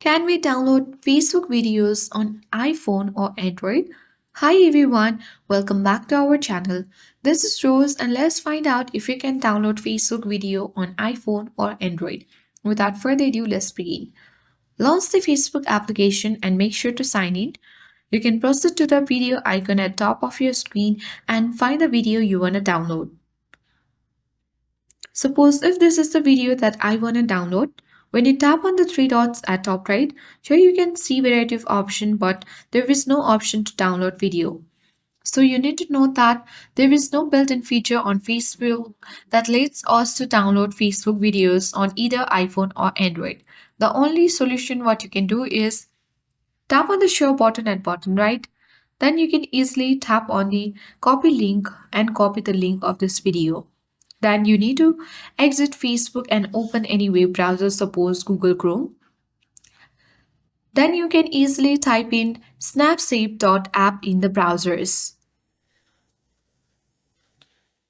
Can we download Facebook videos on iPhone or Android? Hi everyone, welcome back to our channel. This is Rose and let's find out if you can download Facebook video on iPhone or Android. Without further ado, let's begin. Launch the Facebook application and make sure to sign in. You can proceed to the video icon at top of your screen and find the video you want to download. Suppose if this is the video that I want to download, when you tap on the three dots at top right, here you can see variety of option, but there is no option to download video. So you need to note that there is no built-in feature on Facebook that lets us to download Facebook videos on either iPhone or Android. The only solution what you can do is tap on the show button at bottom right. Then you can easily tap on the copy link and copy the link of this video. Then you need to exit Facebook and open any web browser, suppose Google Chrome. Then you can easily type in Snaps.app in the browser's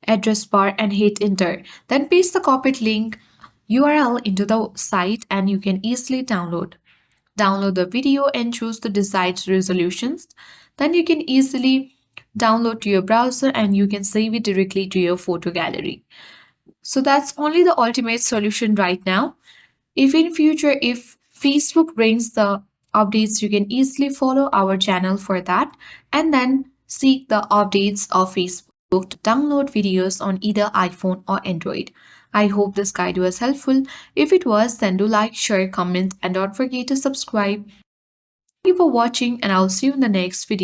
address bar and hit enter. Then paste the copied link URL into the site and you can easily download. Download the video and choose the desired resolutions. Then you can easily download to your browser and you can save it directly to your photo gallery. So that's only the ultimate solution right now. If in future, if Facebook brings the updates, you can easily follow our channel for that and then seek the updates of Facebook to download videos on either iPhone or Android. I hope this guide was helpful. If it was, then do like, share, comment, and don't forget to subscribe. Thank you for watching, and I'll see you in the next video.